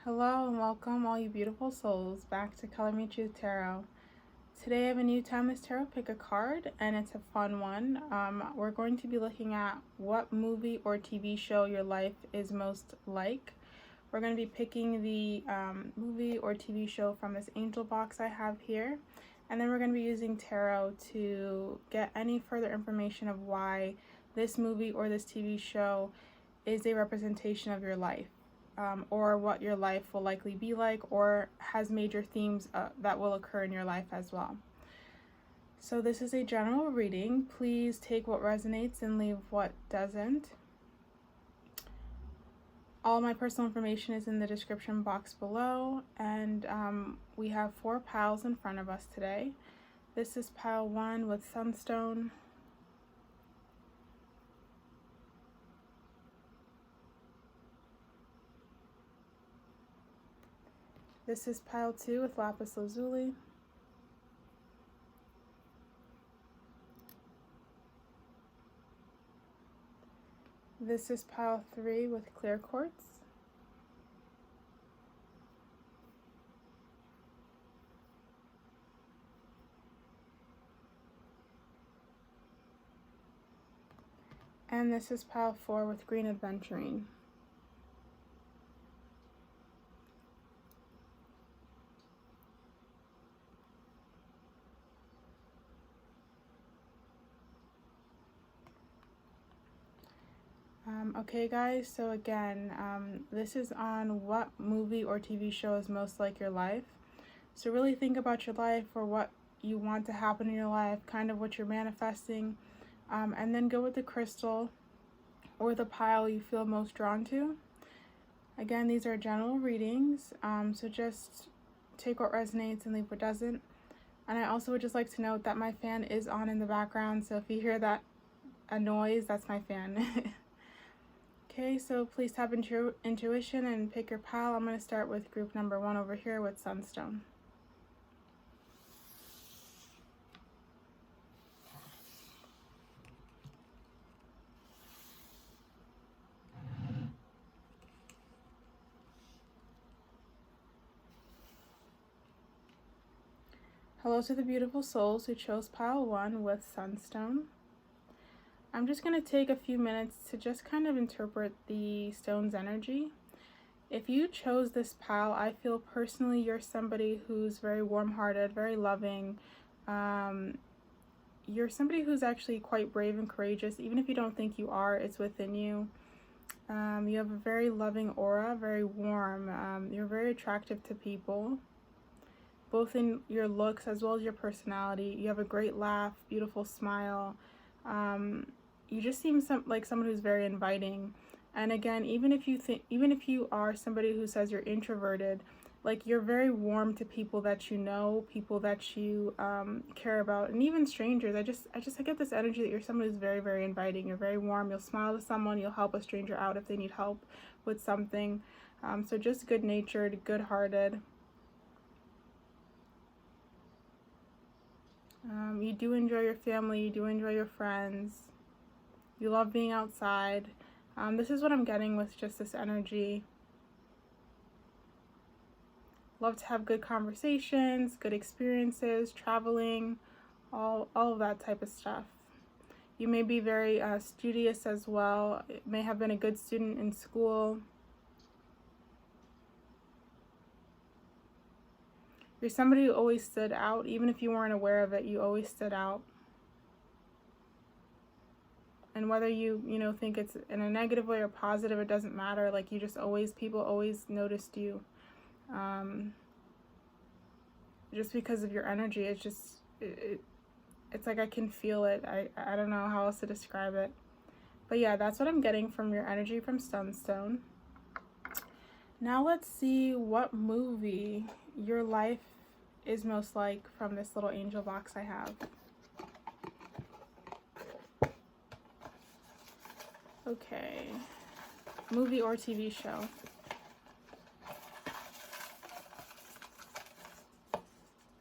Hello and welcome all you beautiful souls back to Color Me Truth Tarot. Today I have a new Timeless Tarot pick a card and it's a fun one. We're going to be looking at what movie or TV show your life is most like. We're going to be picking the movie or TV show from this angel box I have here. And then we're going to be using tarot to get any further information of why this movie or this TV show is a representation of your life. Or what your life will likely be like, or has major themes that will occur in your life as well. So this is a general reading. Please take what resonates and leave what doesn't. All my personal information is in the description box below, and we have 4 piles in front of us today. This is pile 1 with Sunstone. This is pile 2 with Lapis Lazuli. This is pile 3 with Clear Quartz. And this is pile 4 with Green Adventurine. Okay guys, so again, this is on what movie or TV show is most like your life. So really think about your life, or what you want to happen in your life, kind of what you're manifesting, and then go with the crystal or the pile you feel most drawn to. Again, these are general readings, so just take what resonates and leave what doesn't. And I also would just like to note that my fan is on in the background, so if you hear that a noise, that's my fan. Okay, so please tap into your intuition and pick your pile. I'm going to start with group number 1 over here with Sunstone. Hello to the beautiful souls who chose pile 1 with Sunstone. I'm just going to take a few minutes to just kind of interpret the stone's energy. If you chose this pile, I feel personally you're somebody who's very warm-hearted, very loving. You're somebody who's actually quite brave and courageous. Even if you don't think you are, it's within you. You have a very loving aura, very warm. You're very attractive to people, both in your looks as well as your personality. You have a great laugh, beautiful smile. You just seem like someone who's very inviting. And again, even if you are somebody who says you're introverted, like, you're very warm to people that you know, people that you care about, and even strangers. I get this energy that you're someone who's very, very inviting. You're very warm. You'll smile to someone. You'll help a stranger out if they need help with something. So just good-natured, good-hearted. You do enjoy your family. You do enjoy your friends. You love being outside. This is what I'm getting with just this energy. Love to have good conversations, good experiences, traveling, all of that type of stuff. You may be very studious as well. It may have been a good student in school. You're somebody who always stood out. Even if you weren't aware of it, you always stood out. And whether you think it's in a negative way or positive, it doesn't matter. Like, you just people always noticed you. Just because of your energy. It's just, it's like I can feel it. I don't know how else to describe it. But yeah, that's what I'm getting from your energy from Sunstone. Now let's see what movie your life is most like from this little angel box I have. Okay, movie or TV show.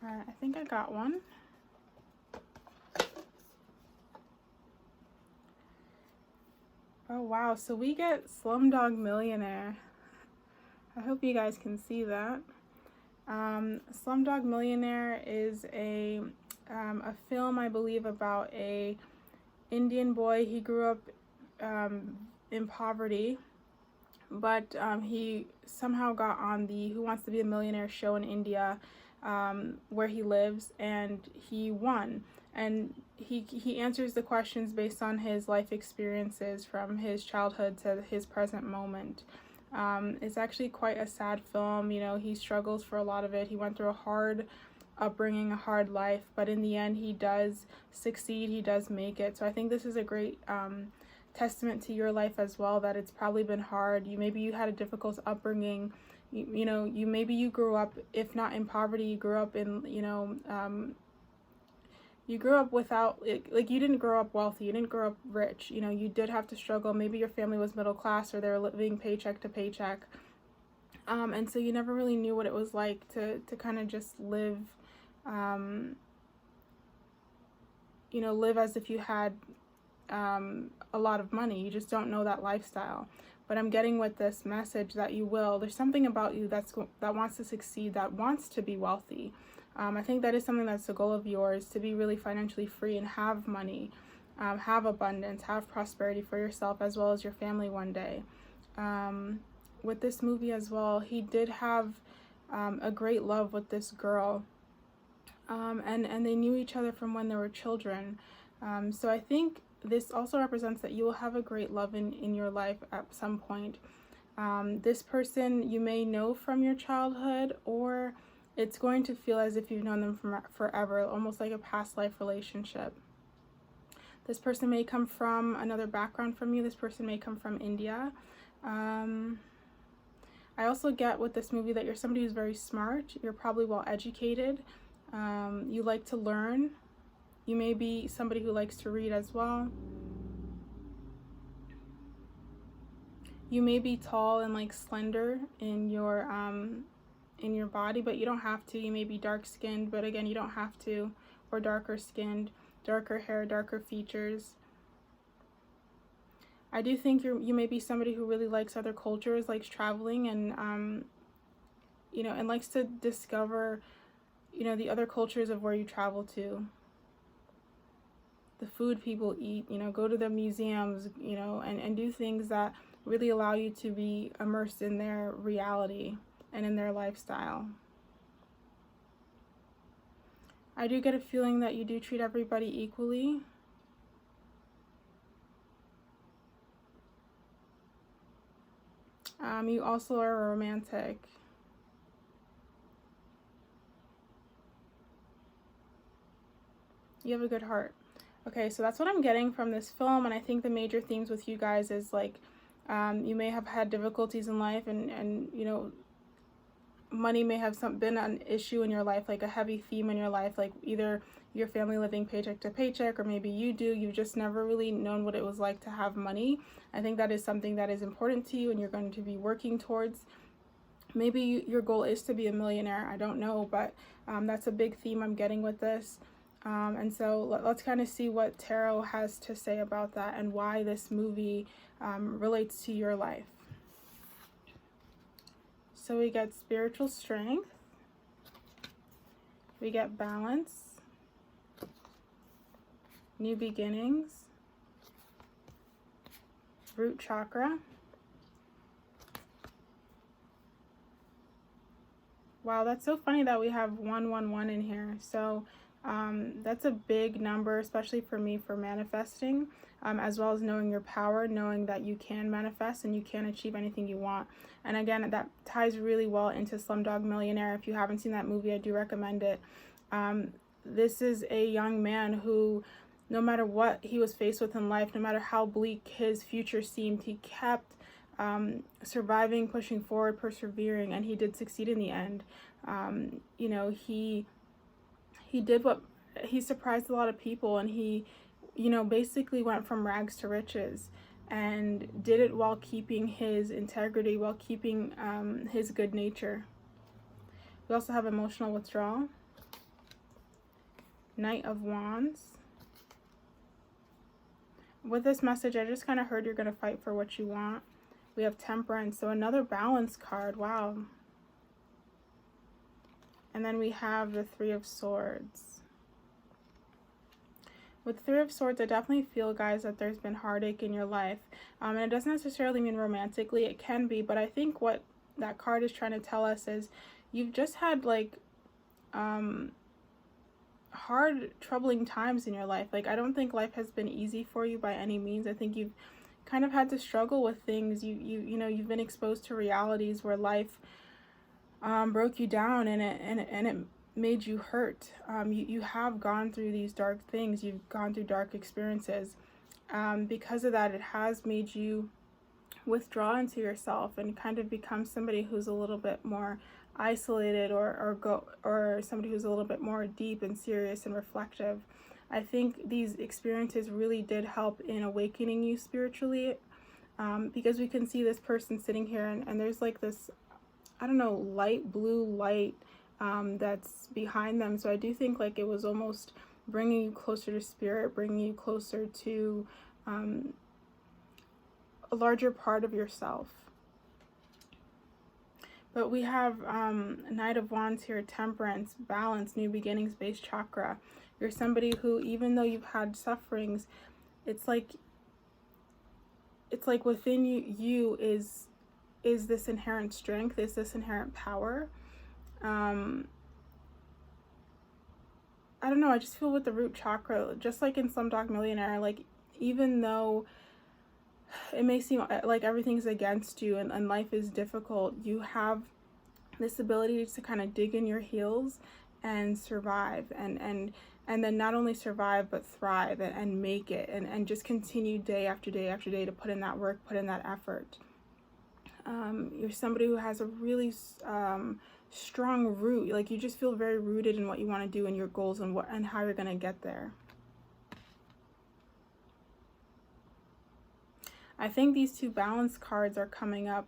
Alright, I think I got one. Oh wow, so we get Slumdog Millionaire. I hope you guys can see that. Slumdog Millionaire is a film, I believe, about a Indian boy. He grew up in poverty, but he somehow got on the Who Wants to Be a Millionaire show in India, where he lives, and he won. And he answers the questions based on his life experiences from his childhood to his present moment. It's actually quite a sad film. You know, he struggles for a lot of it. He went through a hard upbringing, a hard life, but in the end he does succeed, he does make it. So I think this is a great testament to your life as well, that it's probably been hard. Maybe you had a difficult upbringing. You know, maybe you grew up, if not in poverty, you grew up in, you grew up without, like, you didn't grow up wealthy, you didn't grow up rich. You know, you did have to struggle. Maybe your family was middle class, or they were living paycheck to paycheck. And so you never really knew what it was like to kind of just live, live as if you had a lot of money. You just don't know that lifestyle. But I'm getting with this message that you will. There's something about you that wants to succeed, that wants to be wealthy. I think that is something that's a goal of yours, to be really financially free and have money, have abundance, have prosperity for yourself as well as your family one day. With this movie as well, he did have a great love with this girl, and they knew each other from when they were children. So I think this also represents that you will have a great love in your life at some point. This person you may know from your childhood, or it's going to feel as if you've known them from forever, almost like a past life relationship. This person may come from another background from you. This person may come from India. I also get with this movie that you're somebody who's very smart. You're probably well educated. You like to learn. You may be somebody who likes to read as well. You may be tall and like slender in your body, but you don't have to. You may be dark skinned, but again, you don't have to. Or darker skinned, darker hair, darker features. I do think you may be somebody who really likes other cultures, likes traveling, and and likes to discover, the other cultures of where you travel to. The food people eat, go to the museums, and do things that really allow you to be immersed in their reality and in their lifestyle. I do get a feeling that you do treat everybody equally. You also are a romantic. You have a good heart. Okay, so that's what I'm getting from this film, and I think the major themes with you guys is like, you may have had difficulties in life, and money may have been an issue in your life, like a heavy theme in your life, like either your family living paycheck to paycheck, or maybe you've just never really known what it was like to have money. I think that is something that is important to you and you're going to be working towards. Maybe your goal is to be a millionaire, I don't know, but that's a big theme I'm getting with this. And so let's kind of see what tarot has to say about that and why this movie relates to your life. So we get spiritual strength, we get balance, new beginnings, root chakra. Wow, that's so funny that we have 111 in here. So that's a big number, especially for me, for manifesting, as well as knowing your power, knowing that you can manifest and you can achieve anything you want. And again, that ties really well into Slumdog Millionaire. If you haven't seen that movie, I do recommend it. This is a young man who, no matter what he was faced with in life, no matter how bleak his future seemed, he kept surviving, pushing forward, persevering, and he did succeed in the end. He did what he surprised a lot of people, and he basically went from rags to riches, and did it while keeping his integrity, while keeping his good nature. We also have emotional withdrawal, Knight of Wands. With this message, I just kind of heard you're going to fight for what you want. We have Temperance, so another balance card. Wow. And then we have the Three of Swords. With Three of Swords, I definitely feel, guys, that there's been heartache in your life. And it doesn't necessarily mean romantically. It can be, but I think what that card is trying to tell us is you've just had, like, hard, troubling times in your life. Like, I don't think life has been easy for you by any means. I think you've kind of had to struggle with things. You know, you've been exposed to realities where life broke you down, and it made you hurt. You have gone through these dark things. You've gone through dark experiences. Because of that, it has made you withdraw into yourself and kind of become somebody who's a little bit more isolated, or somebody who's a little bit more deep and serious and reflective. I think these experiences really did help in awakening you spiritually, because we can see this person sitting here, and there's like this, I don't know, light blue light that's behind them. So I do think like it was almost bringing you closer to spirit, bringing you closer to a larger part of yourself. But we have Knight of Wands here, Temperance, Balance, New Beginnings, Base Chakra. You're somebody who, even though you've had sufferings, it's like within you is this inherent strength, is this inherent power. I don't know, I just feel with the root chakra, just like in Slumdog Millionaire, like even though it may seem like everything's against you and life is difficult, you have this ability to kind of dig in your heels and survive, and then not only survive but thrive and make it, and just continue day after day after day to put in that work, put in that effort. You're somebody who has a really strong root. Like, you just feel very rooted in what you want to do and your goals and how you're going to get there. I think these two balance cards are coming up.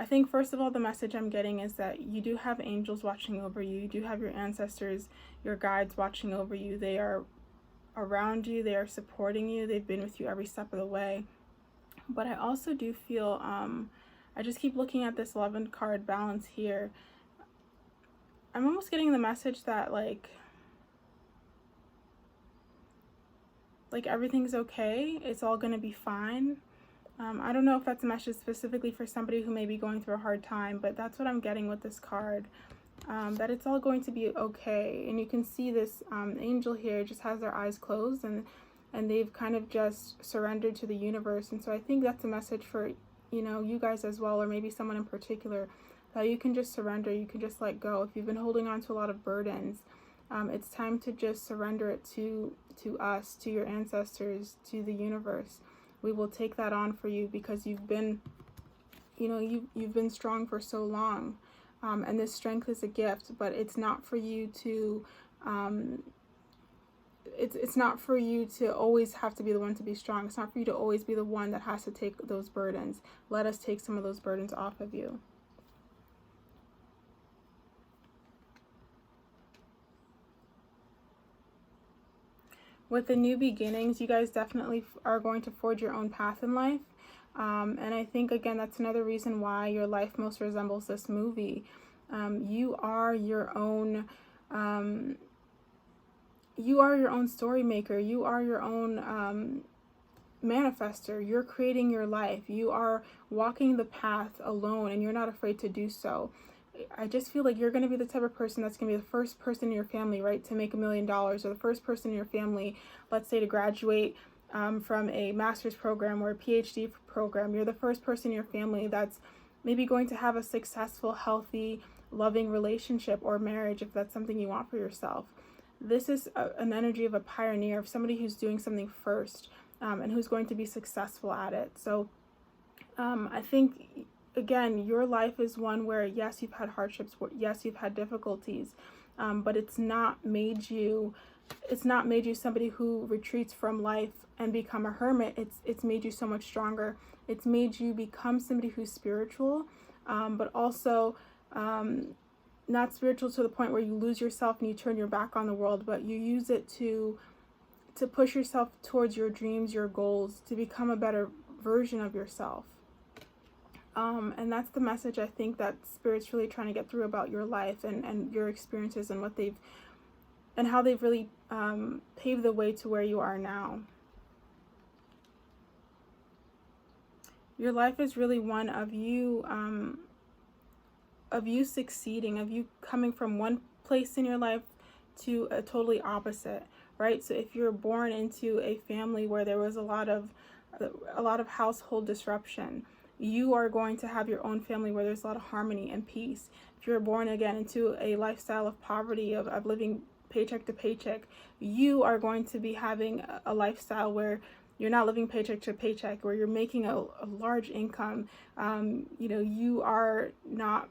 I think first of all, the message I'm getting is that you do have angels watching over you. You do have your ancestors, your guides watching over you. They are around you. They are supporting you. They've been with you every step of the way. But I also do feel, I just keep looking at this 11 card balance here. I'm almost getting the message that like everything's okay. It's all going to be fine. I don't know if that's a message specifically for somebody who may be going through a hard time, but that's what I'm getting with this card. That it's all going to be okay. And you can see this angel here just has their eyes closed, and they've kind of just surrendered to the universe. And so I think that's a message for, you know, you guys as well, or maybe someone in particular, that you can just surrender, you can just let go. If you've been holding on to a lot of burdens, it's time to just surrender it to us, to your ancestors, to the universe. We will take that on for you because you've been, you know, you've been strong for so long. And this strength is a gift, but it's not for you to, it's not for you to always have to be the one to be strong. It's not for you to always be the one that has to take those burdens. Let us take some of those burdens off of you. With the new beginnings, you guys definitely are going to forge your own path in life. And I think, again, that's another reason why your life most resembles this movie. You are your own story maker. You are your own manifester. You're creating your life. You are walking the path alone, and you're not afraid to do so. I just feel like you're going to be the type of person that's going to be the first person in your family, right, to make $1 million, or the first person in your family, let's say, to graduate from a master's program or a PhD program. You're the first person in your family that's maybe going to have a successful, healthy, loving relationship or marriage, if that's something you want for yourself. This is an energy of a pioneer, of somebody who's doing something first, and who's going to be successful at it. So I think, again, your life is one where, yes, you've had hardships, yes, you've had difficulties, but it's not made you somebody who retreats from life and become a hermit. It's made you so much stronger. It's made you become somebody who's spiritual, but also not spiritual to the point where you lose yourself and you turn your back on the world, but you use it to push yourself towards your dreams, your goals, to become a better version of yourself. And that's the message I think that Spirit's really trying to get through about your life and your experiences and what they've and how they've really paved the way to where you are now. Your life is really one of you succeeding, of you coming from one place in your life to a totally opposite, right? So if you're born into a family where there was a lot of household disruption, you are going to have your own family where there's a lot of harmony and peace. If you're born again into a lifestyle of poverty, of living paycheck to paycheck, you are going to be having a lifestyle where you're not living paycheck to paycheck, where you're making a large income. You are not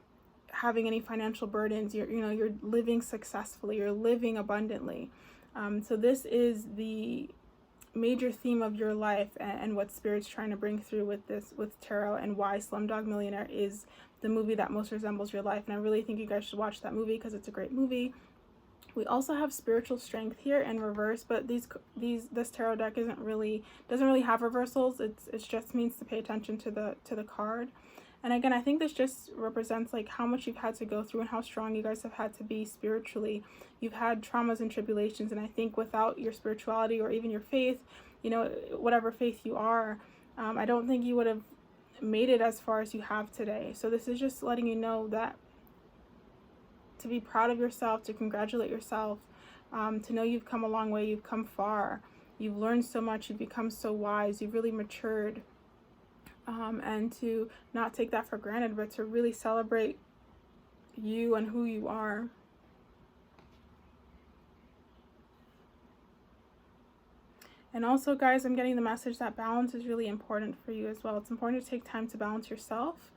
having any financial burdens. You're living successfully. You're living abundantly. So this is the major theme of your life, and what Spirit's trying to bring through with tarot, and why Slumdog Millionaire is the movie that most resembles your life. And I really think you guys should watch that movie because it's a great movie. We also have Spiritual Strength here in reverse, but this tarot deck doesn't really have reversals. It just means to pay attention to the card. And again, I think this just represents like how much you've had to go through and how strong you guys have had to be spiritually. You've had traumas and tribulations, and I think without your spirituality or even your faith, whatever faith you are, I don't think you would have made it as far as you have today. So this is just letting you know that to be proud of yourself, to congratulate yourself, to know you've come a long way, you've come far, you've learned so much, you've become so wise, you've really matured. And to not take that for granted, but to really celebrate you and who you are. And also, guys, I'm getting the message that balance is really important for you as well. It's important to take time to balance yourself.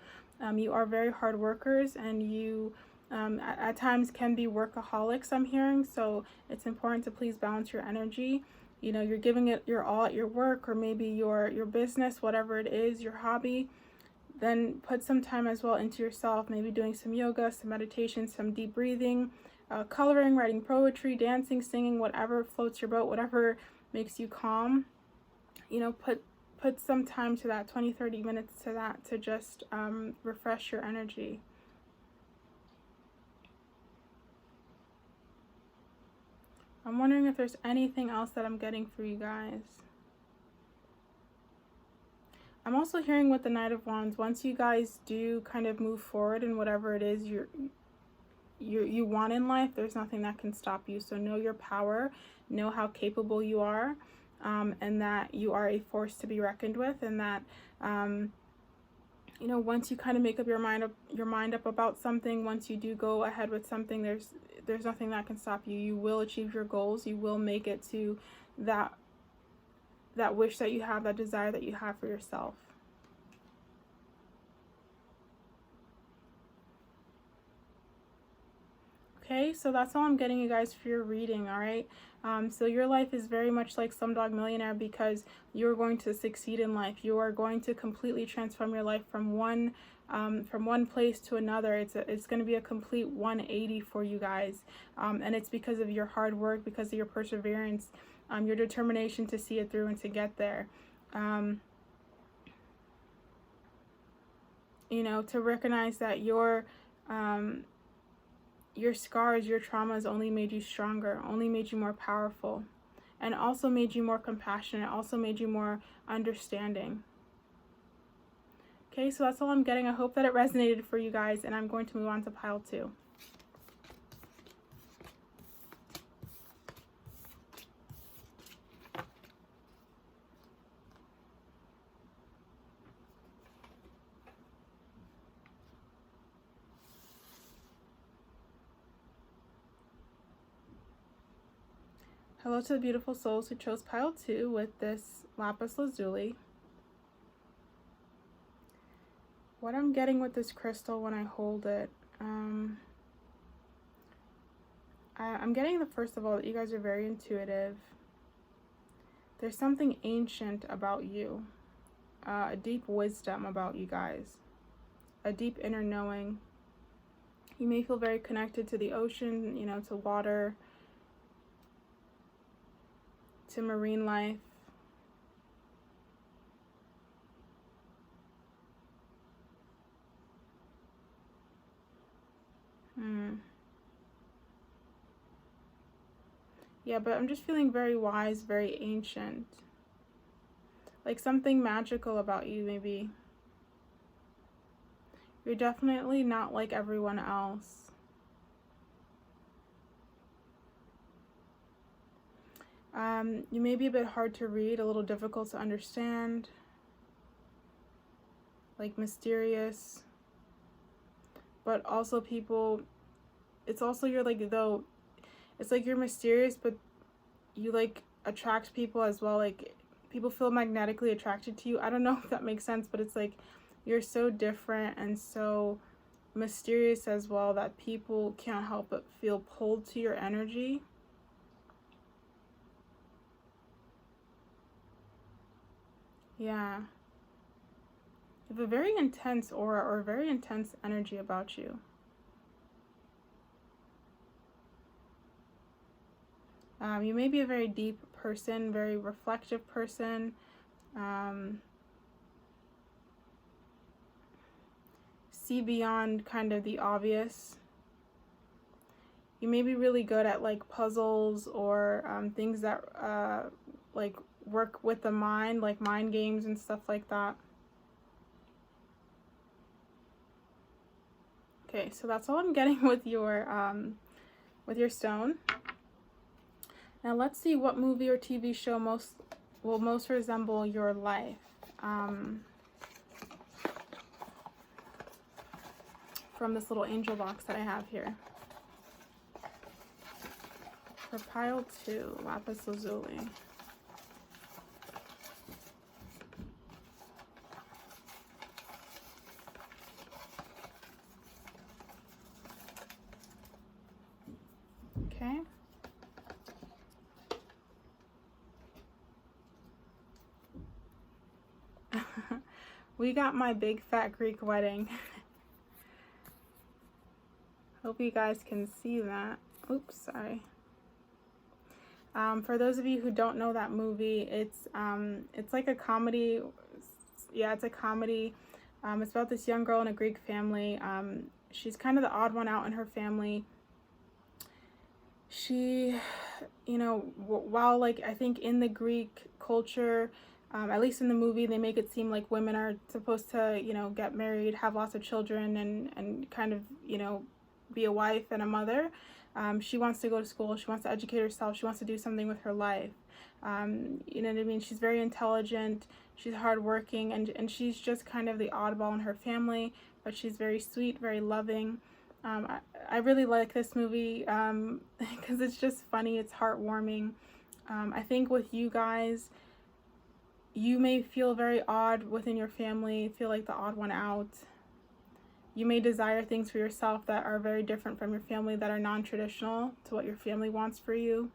You are very hard workers, and you at times can be workaholics, I'm hearing. So it's important to please balance your energy. You're giving it your all at your work, or maybe your business, whatever it is, your hobby. Then put some time as well into yourself, maybe doing some yoga, some meditation, some deep breathing, coloring, writing poetry, dancing, singing, whatever floats your boat, whatever makes you calm. Put some time to that, 20-30 minutes to that, to just refresh your energy. I'm wondering if there's anything else that I'm getting for you guys. I'm also hearing with the Knight of Wands, once you guys do kind of move forward in whatever it is you want in life, there's nothing that can stop you. So know your power, know how capable you are, and that you are a force to be reckoned with, and that once you kind of make up your mind up about something, once you do go ahead with something, there's nothing that can stop you. You will achieve your goals. You will make it to that wish that you have, that desire that you have for yourself. Okay, so that's all I'm getting, you guys, for your reading, all right? So your life is very much like Slumdog Millionaire, because you're going to succeed in life. You are going to completely transform your life from one place to another. It's going to be a complete 180 for you guys, and it's because of your hard work, because of your perseverance, your determination to see it through and to get there. To recognize that your scars, your traumas only made you stronger, only made you more powerful, and also made you more compassionate, also made you more understanding. Okay, so that's all I'm getting. I hope that it resonated for you guys, and I'm going to move on to pile 2. Hello to the beautiful souls who chose pile 2 with this lapis lazuli. What I'm getting with this crystal when I hold it, I'm getting first of all, that you guys are very intuitive. There's something ancient about you, a deep wisdom about you guys, a deep inner knowing. You may feel very connected to the ocean, to water, to marine life. Yeah, but I'm just feeling very wise, very ancient. Like something magical about you, maybe. You're definitely not like everyone else. You may be a bit hard to read, a little difficult to understand, like mysterious, but also it's also you're like, though, it's like you're mysterious, but you like attract people as well, like people feel magnetically attracted to you. I don't know if that makes sense, but it's like you're so different and so mysterious as well that people can't help but feel pulled to your energy. Yeah. You have a very intense aura or very intense energy about you. You may be a very deep person, very reflective person. See beyond kind of the obvious. You may be really good at like puzzles or things that like work with the mind, like mind games and stuff like that. Okay, so that's all I'm getting with your stone. Now let's see what movie or TV show will most resemble your life. From this little angel box that I have here. For pile 2, lapis lazuli. Okay. We got my big fat Greek wedding. Hope you guys can see that. Oops, sorry. For those of you who don't know that movie, it's like a comedy. Yeah, it's a comedy. It's about this young girl in a Greek family. She's kind of the odd one out in her family. She, you know, while like I think in the Greek culture, at least in the movie, they make it seem like women are supposed to, you know, get married, have lots of children, and kind of, you know, be a wife and a mother. She wants to go to school. She wants to educate herself. She wants to do something with her life. You know what I mean? She's very intelligent. She's hardworking, and she's just kind of the oddball in her family, but she's very sweet, very loving. I really like this movie because it's just funny. It's heartwarming. I think with you guys, you may feel very odd within your family, feel like the odd one out. You may desire things for yourself that are very different from your family, that are non-traditional to what your family wants for you.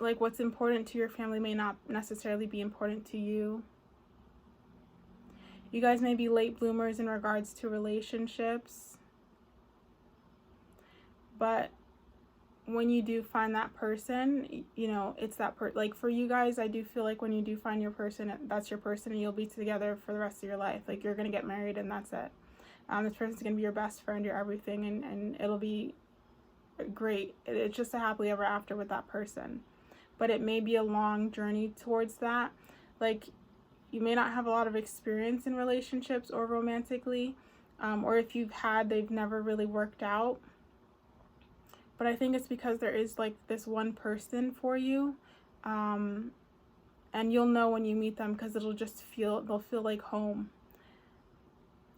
Like what's important to your family may not necessarily be important to you. You guys may be late bloomers in regards to relationships. But when you do find that person, you know, it's that like for you guys, I do feel like when you do find your person, that's your person, and you'll be together for the rest of your life. Like you're gonna get married and that's it. This person's gonna be your best friend, your everything, and it'll be great. It's just a happily ever after with that person. But it may be a long journey towards that. Like you may not have a lot of experience in relationships or romantically, or if you've had, they've never really worked out. But I think it's because there is like this one person for you, and you'll know when you meet them because they'll feel like home.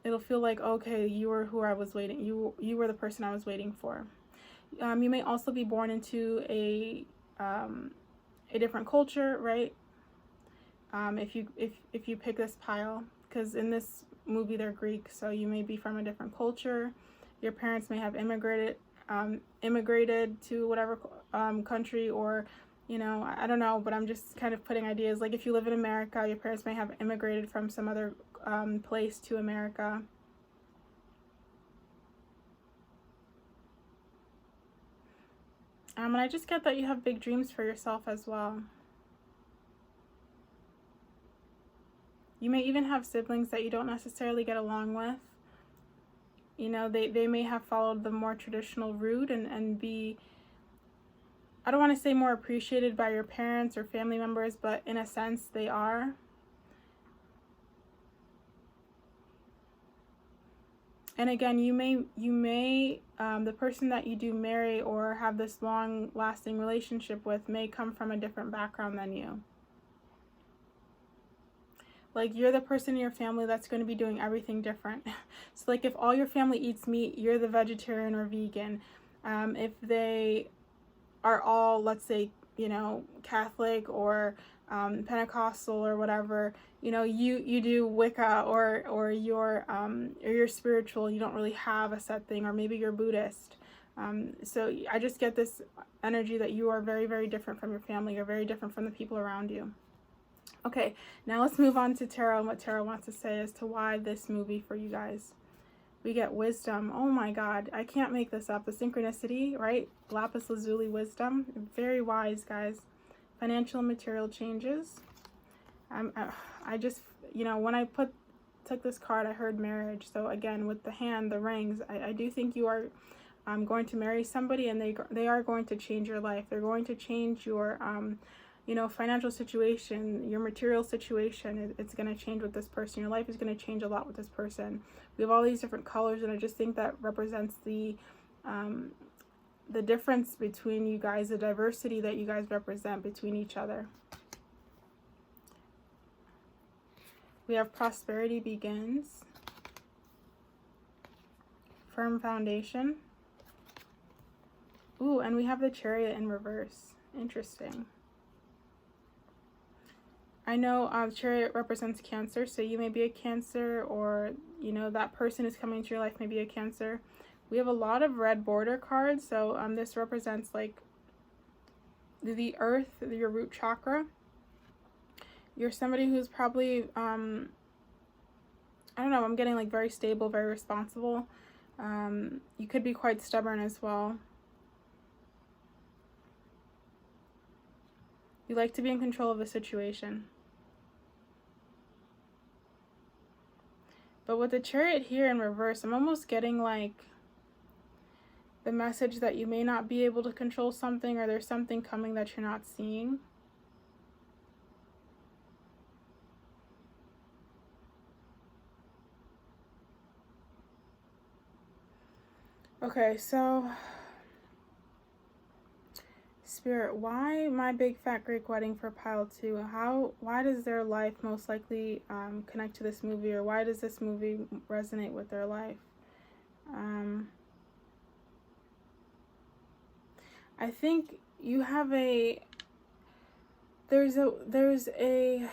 It'll feel like, okay, you were who I was waiting. You were the person I was waiting for. You may also be born into a different culture, right? If you pick this pile, because in this movie they're Greek, so you may be from a different culture. Your parents may have immigrated to whatever country, or you know, I don't know, but I'm just kind of putting ideas. Like if you live in America, your parents may have immigrated from some other place to America. And I just get that you have big dreams for yourself as well. You may even have siblings that you don't necessarily get along with. You know, they may have followed the more traditional route and be, I don't want to say more appreciated by your parents or family members, but in a sense they are. And again, you may the person that you do marry or have this long-lasting relationship with may come from a different background than you. Like, you're the person in your family that's going to be doing everything different. So, like, if all your family eats meat, you're the vegetarian or vegan. If they are all, let's say, you know, Catholic or Pentecostal or whatever, you know, you do Wicca or you're spiritual. You don't really have a set thing, or maybe you're Buddhist. So I just get this energy that you are very, very different from your family. You're very different from the people around you. Okay, now let's move on to tarot and what tarot wants to say as to why this movie for you guys. We get wisdom. Oh my God, I can't make this up. The synchronicity, right? Lapis lazuli wisdom. Very wise, guys. Financial and material changes. I just, you know, when I took this card, I heard marriage. So again, with the hand, the rings, I do think you are going to marry somebody, and they are going to change your life. They're going to change your you know, financial situation, your material situation. It's going to change with this person. Your life is going to change a lot with this person. We have all these different colors, and I just think that represents the difference between you guys, the diversity that you guys represent between each other. We have prosperity begins. Firm foundation. Ooh, and we have the Chariot in reverse. Interesting. I know Chariot represents Cancer, so you may be a Cancer, or, you know, that person is coming into your life may be a Cancer. We have a lot of red border cards, so this represents, like, the earth, your root chakra. You're somebody who's probably, I don't know, I'm getting, like, very stable, very responsible. You could be quite stubborn as well. You like to be in control of the situation. But with the Chariot here in reverse, I'm almost getting, like, the message that you may not be able to control something, or there's something coming that you're not seeing. Okay, so Spirit, why my big fat Greek wedding for pile 2? Why does their life most likely connect to this movie, or why does this movie resonate with their life? I think you have there's a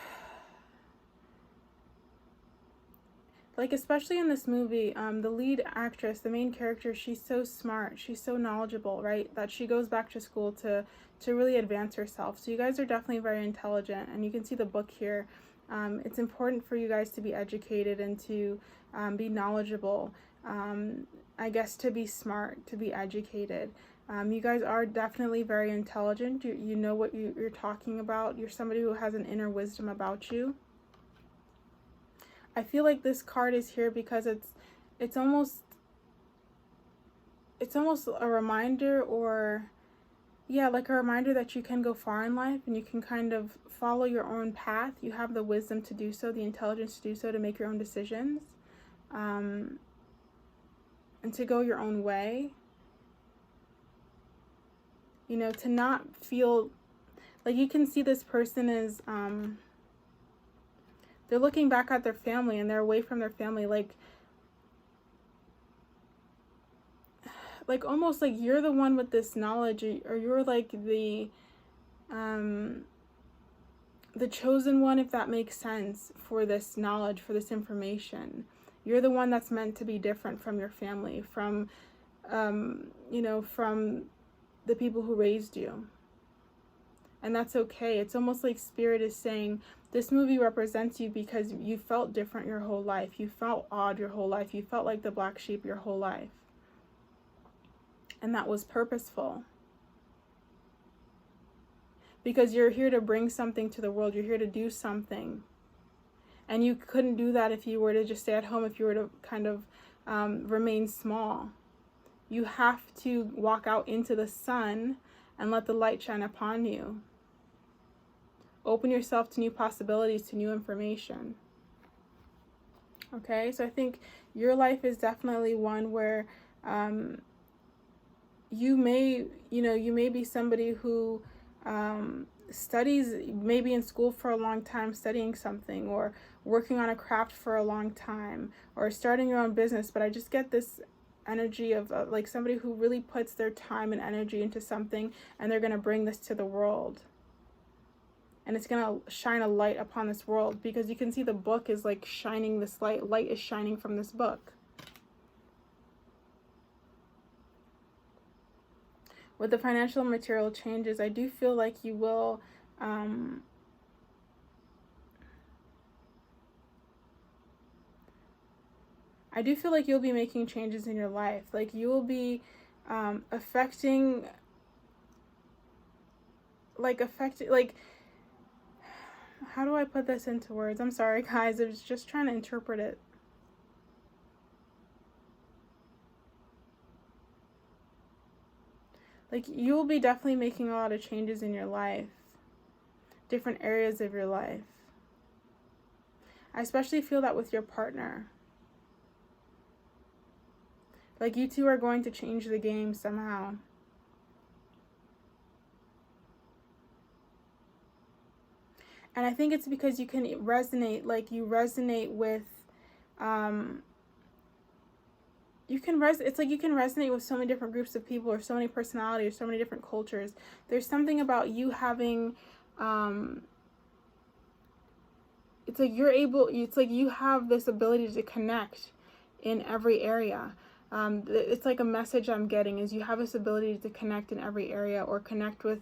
like, especially in this movie, the lead actress, the main character, she's so smart, she's so knowledgeable, right? That she goes back to school to really advance herself. So you guys are definitely very intelligent, and you can see the book here. It's important for you guys to be educated and to be knowledgeable. I guess to be smart, to be educated. You guys are definitely very intelligent. You know what you're talking about. You're somebody who has an inner wisdom about you. I feel like this card is here because it's almost a reminder, or yeah, like a reminder that you can go far in life and you can kind of follow your own path. You have the wisdom to do so, the intelligence to do so, to make your own decisions, and to go your own way. You know, to not feel like, you can see this person is they're looking back at their family, and they're away from their family, like almost like you're the one with this knowledge, or you're like the chosen one, if that makes sense, for this knowledge, for this information. You're the one that's meant to be different from your family, from you know, from the people who raised you. And that's okay. It's almost like Spirit is saying, this movie represents you because you felt different your whole life. You felt odd your whole life. You felt like the black sheep your whole life. And that was purposeful. because you're here to bring something to the world. You're here to do something. And you couldn't do that if you were to just stay at home, if you were to kind of remain small. You have to walk out into the sun and let the light shine upon you. Open yourself to new possibilities, to new information. Okay, so I think your life is definitely one where you may be somebody who studies, maybe in school for a long time, studying something, or working on a craft for a long time, or starting your own business. But I just get this energy of like somebody who really puts their time and energy into something, and they're going to bring this to the world. And it's going to shine a light upon this world, because you can see the book is like shining this light. Light is shining from this book. With the financial and material changes, I do feel like you will I do feel like you'll be making changes in your life. Like you will be affecting, how do I put this into words? I'm sorry, guys. I was just trying to interpret it. Like you'll be definitely making a lot of changes in your life. Different areas of your life. I especially feel that with your partner. Like you two are going to change the game somehow. And I think it's because you can resonate, like you resonate with, it's like you can resonate with so many different groups of people, or so many personalities, or so many different cultures. There's something about you having, it's like you have this ability to connect in every area. It's like a message I'm getting is you have this ability to connect in every area, or connect with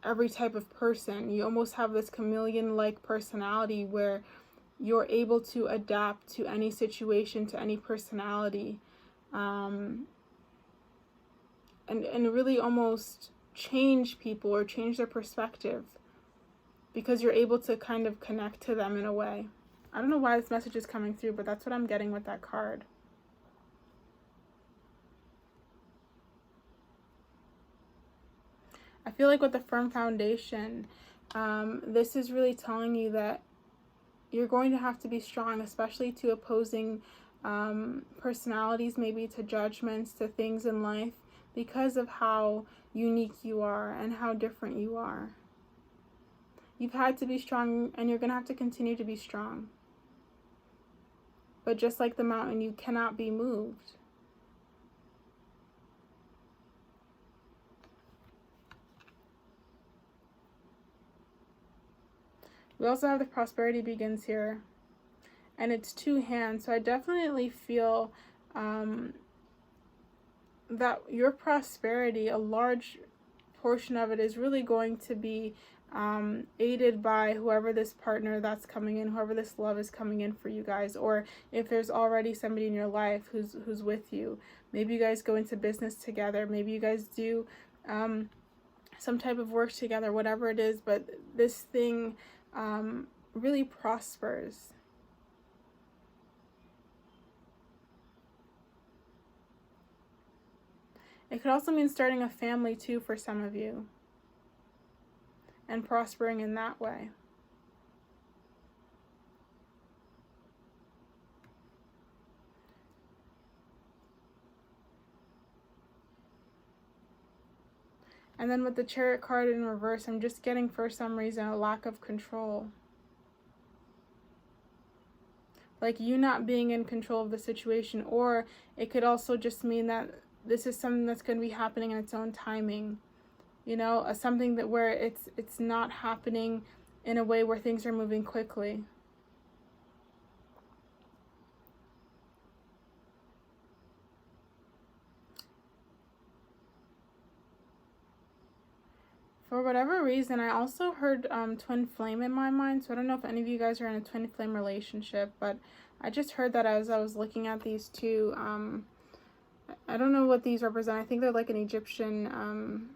every type of person. You almost have this chameleon-like personality where you're able to adapt to any situation, to any personality, and really almost change people or change their perspective, because you're able to kind of connect to them in a way. I don't know why this message is coming through, but that's what I'm getting with that card. I feel like with the firm foundation, this is really telling you that you're going to have to be strong, especially to opposing personalities, maybe to judgments, to things in life, because of how unique you are and how different you are. You've had to be strong, and you're going to have to continue to be strong. But just like the mountain, you cannot be moved. We also have the prosperity begins here, and it's 2 hands. So I definitely feel that your prosperity, a large portion of it, is really going to be aided by whoever this partner that's coming in, whoever this love is coming in for you guys, or if there's already somebody in your life who's with you. Maybe you guys go into business together. Maybe you guys do some type of work together, whatever it is, but this thing really prospers. It could also mean starting a family too for some of you, and prospering in that way. And then with the Chariot card in reverse, I'm just getting, for some reason, a lack of control. Like you not being in control of the situation. Or it could also just mean that this is something that's going to be happening in its own timing. You know, something that where it's not happening in a way where things are moving quickly. For whatever reason, I also heard twin flame in my mind. So I don't know if any of you guys are in a twin flame relationship, but I just heard that as I was looking at these two. I don't know what these represent. I think they're like an Egyptian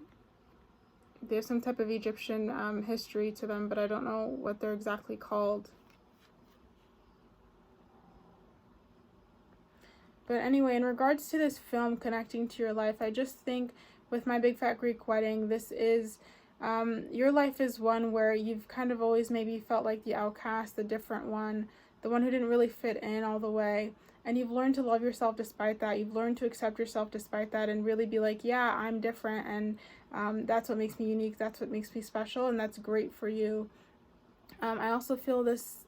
They have some type of Egyptian history to them, but I don't know what they're exactly called. But anyway, in regards to this film connecting to your life, I just think with My Big Fat Greek Wedding, this is, your life is one where you've kind of always maybe felt like the outcast, the different one, the one who didn't really fit in all the way. And you've learned to love yourself despite that. You've learned to accept yourself despite that and really be like, yeah, I'm different. And that's what makes me unique. That's what makes me special. And that's great for you. I also feel this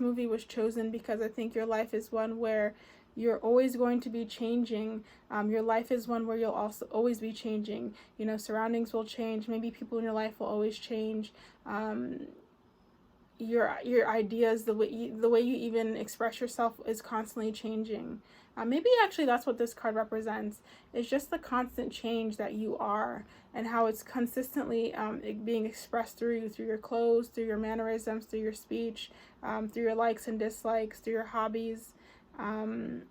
movie was chosen because I think your life is one where you're always going to be changing. Your life is one where you'll also always be changing. You know, surroundings will change. Maybe people in your life will always change. Your ideas, the way you even express yourself is constantly changing. Maybe actually that's what this card represents. It's just the constant change that you are, and how it's consistently being expressed through you, through your clothes, through your mannerisms, through your speech, through your likes and dislikes, through your hobbies, and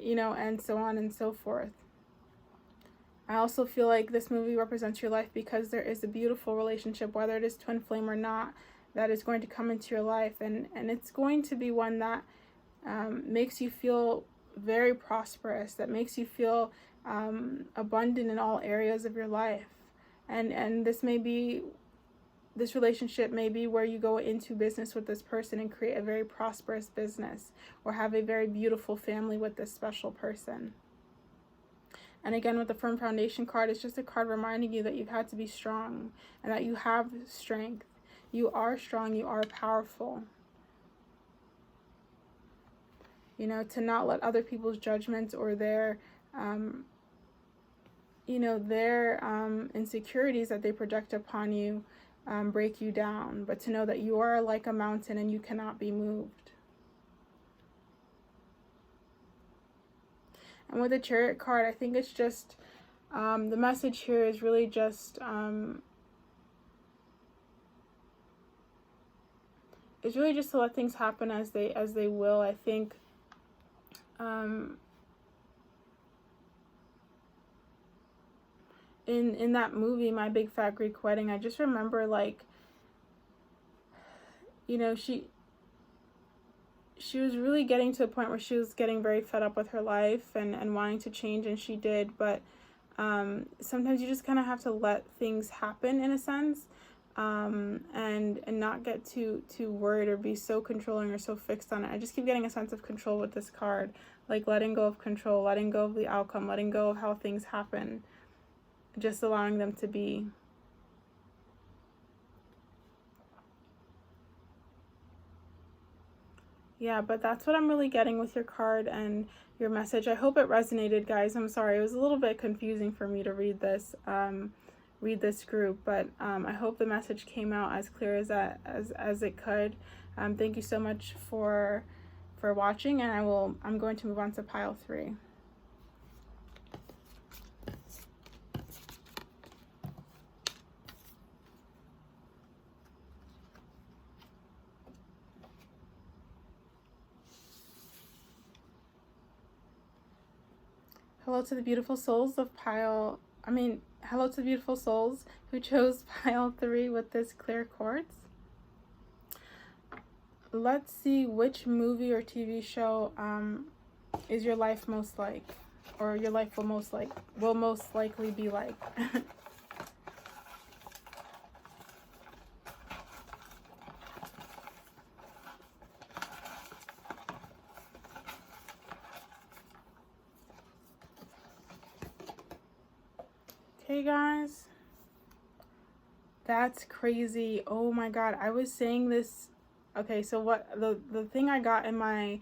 you know, and so on and so forth. I also feel like this movie represents your life because there is a beautiful relationship, whether it is twin flame or not, that is going to come into your life, and it's going to be one that makes you feel very prosperous, that makes you feel abundant in all areas of your life. And this relationship may be where you go into business with this person and create a very prosperous business, or have a very beautiful family with this special person. And again, with the Firm Foundation card, it's just a card reminding you that you've had to be strong and that you have strength. You are strong, you are powerful. You know, to not let other people's judgments or their, insecurities that they project upon you break you down, but to know that you are like a mountain and you cannot be moved. And with the Chariot card, I think it's just, the message here is really just, it's really just to let things happen as they will. I think in that movie, My Big Fat Greek Wedding, I just remember, like, you know, she was really getting to a point where she was getting very fed up with her life and wanting to change, and she did. But sometimes you just kind of have to let things happen in a sense, and not get too worried or be so controlling or so fixed on it. I just keep getting a sense of control with this card, like letting go of control, letting go of the outcome, letting go of how things happen, just allowing them to be. Yeah, but that's what I'm really getting with your card and your message. I hope it resonated, guys. I'm sorry, it was a little bit confusing for me to read this group, but I hope the message came out as clear as it could. Thank you so much for watching, and I'm going to move on to pile 3. Hello to the beautiful souls hello to the beautiful souls who chose pile 3 with this clear quartz. Let's see which movie or TV show is your life most like, or your life will most likely be like. Okay, guys, that's crazy. Oh my god, I was saying this. Okay, so what the thing I got in my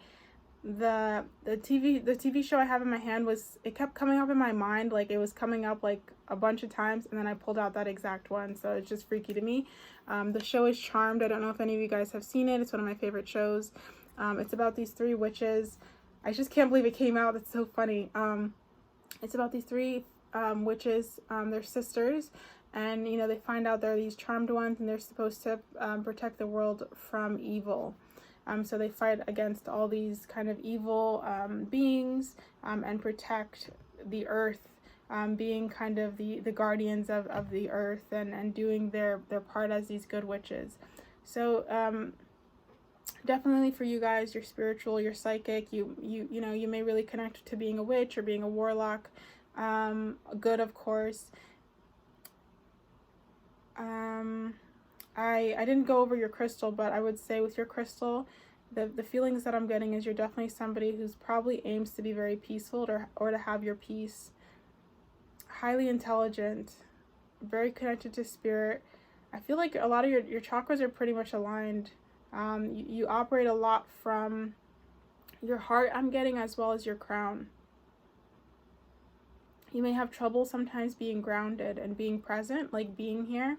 the TV show I have in my hand was, it kept coming up in my mind, like it was coming up like a bunch of times, and then I pulled out that exact one, so it's just freaky to me. The show is Charmed. I don't know if any of you guys have seen it. It's one of my favorite shows. It's about these 3 witches. I just can't believe it came out. It's so funny. It's about these 3 witches. They're sisters, and you know, they find out they're these charmed ones, and they're supposed to protect the world from evil. So they fight against all these kind of evil beings, and protect the earth being kind of the guardians of the earth, and doing their part as these good witches. So definitely for you guys, you're spiritual, you're psychic, you know, you may really connect to being a witch or being a warlock. Good, of course. I didn't go over your crystal, but I would say with your crystal, the feelings that I'm getting is you're definitely somebody who's probably aims to be very peaceful, or to have your peace. Highly intelligent, very connected to spirit. I feel like a lot of your chakras are pretty much aligned. You operate a lot from your heart, I'm getting, as well as your crown. You may have trouble sometimes being grounded and being present, like being here.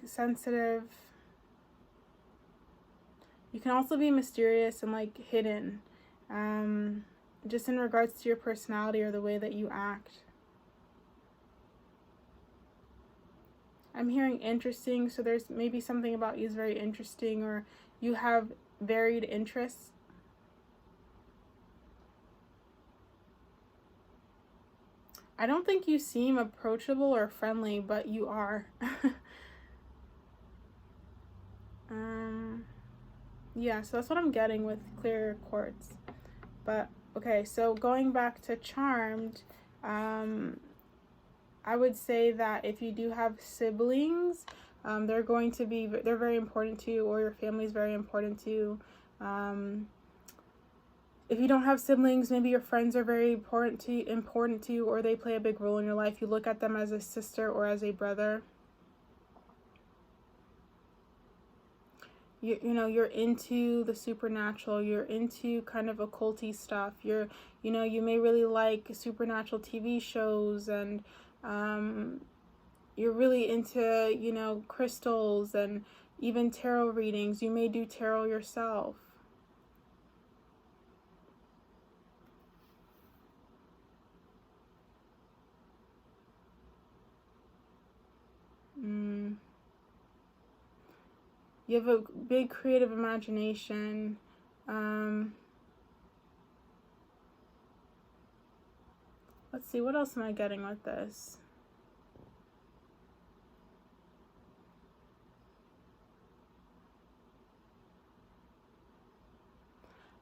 Sensitive. You can also be mysterious and like hidden, just in regards to your personality or the way that you act. I'm hearing interesting, so there's maybe something about you is very interesting, or you have varied interests. I don't think you seem approachable or friendly, but you are. Yeah, so that's what I'm getting with clear quartz. But okay, so going back to Charmed, I would say that if you do have siblings, they're very important to you, or your family is very important to you. If you don't have siblings, maybe your friends are very important to you, or they play a big role in your life. You look at them as a sister or as a brother. You know, you're into the supernatural. You're into kind of occulty stuff. You may really like supernatural TV shows, and you're really into, you know, crystals and even tarot readings. You may do tarot yourself. You have a big creative imagination. Let's see, what else am I getting with this?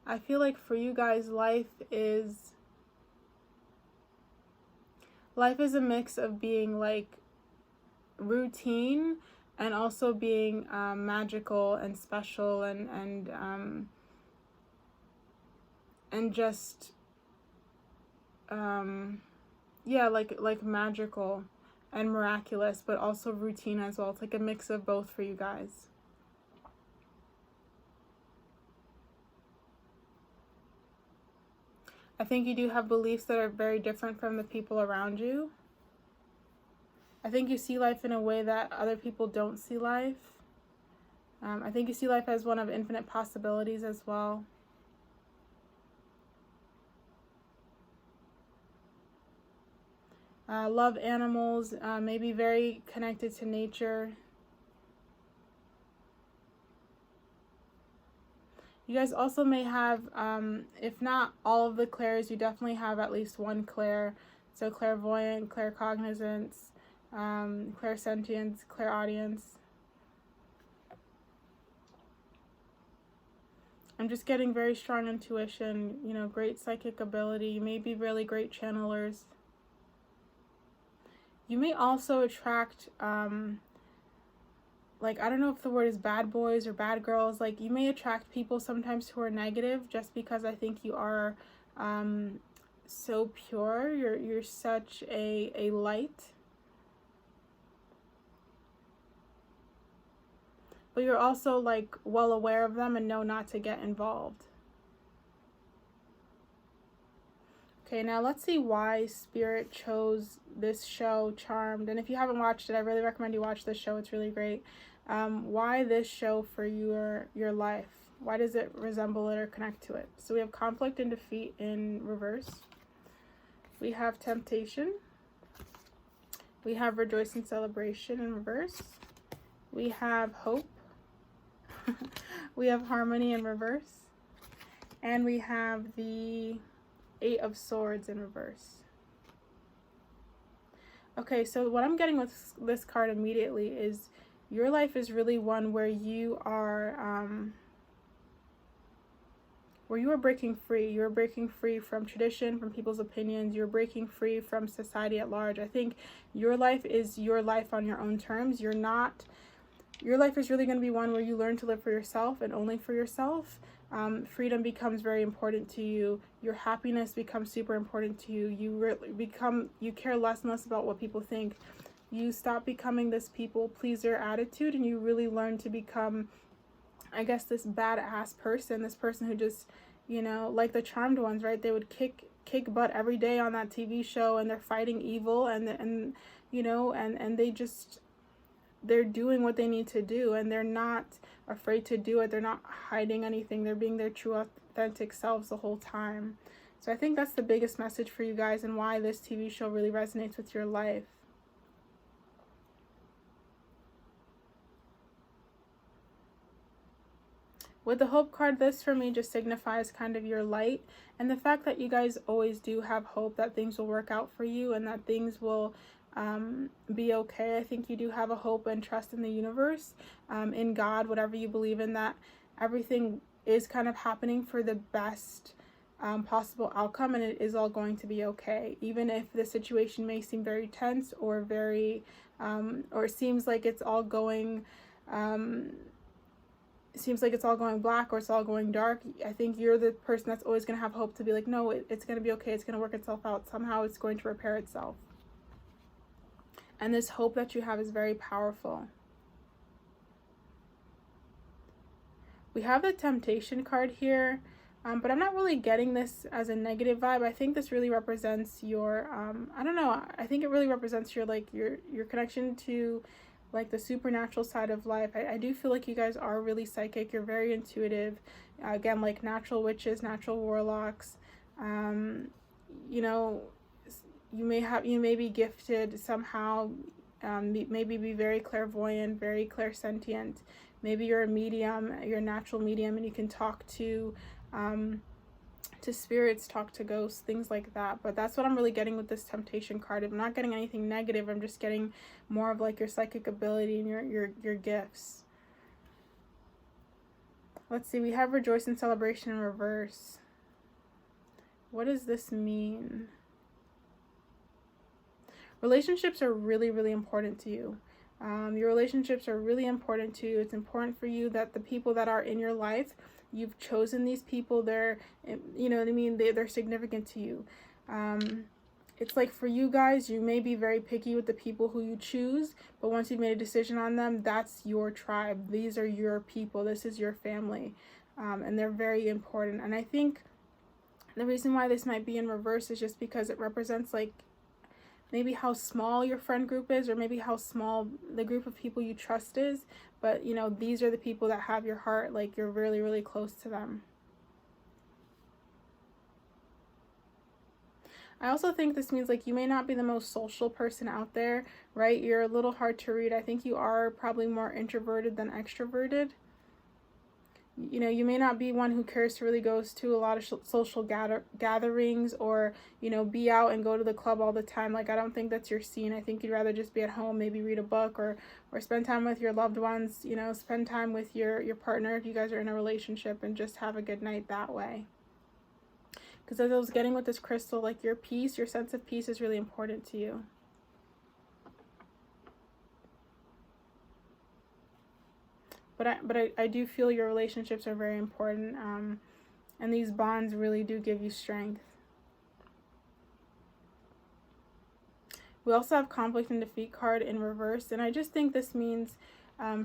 I feel like for you guys, life is a mix of being like routine, and also being magical and special, and just yeah, like magical and miraculous, but also routine as well. It's like a mix of both for you guys. I think you do have beliefs that are very different from the people around you. I think you see life in a way that other people don't see life. I think you see life as one of infinite possibilities as well. Love animals, maybe very connected to nature. You guys also may have, if not all of the clairs, you definitely have at least one clair. So clairvoyant, claircognizance, clairsentience, clairaudience. I'm just getting very strong intuition, you know, great psychic ability. You may be really great channelers. You may also attract, like, I don't know if the word is bad boys or bad girls. Like, you may attract people sometimes who are negative, just because I think you are so pure. You're such a light. But you're also like well aware of them and know not to get involved. Okay, now let's see why Spirit chose this show, Charmed. And if you haven't watched it, I really recommend you watch this show. It's really great. Why this show for your life? Why does it resemble it or connect to it? So we have conflict and defeat in reverse. We have temptation. We have rejoice and celebration in reverse. We have hope. We have harmony in reverse. And we have the 8 of Swords in reverse. Okay, so what I'm getting with this card immediately is your life is really one where you are breaking free. You're breaking free from tradition, from people's opinions. You're breaking free from society at large. I think your life is your life on your own terms. Your life is really going to be one where you learn to live for yourself and only for yourself. Freedom becomes very important to you. Your happiness becomes super important to you. You care less and less about what people think. You stop becoming this people pleaser attitude, and you really learn to become, I guess, this badass person, this person who just, like the Charmed ones, right? They would kick butt every day on that TV show, and they're fighting evil, and they're doing what they need to do, and they're not afraid to do it. They're not hiding anything. They're being their true, authentic selves the whole time. So I think that's the biggest message for you guys, and why this TV show really resonates with your life. With the Hope card, this for me just signifies kind of your light, and the fact that you guys always do have hope that things will work out for you, and that things will be okay. I think you do have a hope and trust in the universe, in God, whatever you believe in, that everything is kind of happening for the best possible outcome, and it is all going to be okay. Even if the situation may seem very tense, or very or it seems like it's all going black, or it's all going dark, I think you're the person that's always going to have hope to be like, no, it's going to be okay. It's going to work itself out. Somehow it's going to repair itself. And this hope that you have is very powerful. We have the Temptation card here, but I'm not really getting this as a negative vibe. I think this really represents your, I don't know, I think it really represents your connection to like the supernatural side of life. I do feel like you guys are really psychic. You're very intuitive. Again, like natural witches, natural warlocks. You may be gifted somehow, maybe be very clairvoyant, very clairsentient. Maybe you're a medium, you're a natural medium, and you can talk to spirits, talk to ghosts, things like that. But that's what I'm really getting with this Temptation card. I'm not getting anything negative. I'm just getting more of like your psychic ability and your gifts. Let's see, we have Rejoice and Celebration in reverse. What does this mean? Relationships are really, really important to you. Your relationships are really important to you. It's important for you that the people that are in your life, you've chosen these people. They're, you know what I mean? They're significant to you. It's like for you guys, you may be very picky with the people who you choose, but once you've made a decision on them, that's your tribe. These are your people. This is your family. And they're very important. And I think the reason why this might be in reverse is just because it represents like maybe how small your friend group is, or maybe how small the group of people you trust is. But, these are the people that have your heart. Like, you're really, really close to them. I also think this means like you may not be the most social person out there, right? You're a little hard to read. I think you are probably more introverted than extroverted. You may not be one who cares to really goes to a lot of social gatherings, or, be out and go to the club all the time. Like, I don't think that's your scene. I think you'd rather just be at home, maybe read a book, or spend time with your loved ones, spend time with your partner if you guys are in a relationship, and just have a good night that way. Because as I was getting with this crystal, like your peace, your sense of peace is really important to you. But I do feel your relationships are very important, and these bonds really do give you strength. We also have Conflict and Defeat card in reverse, and I just think this means,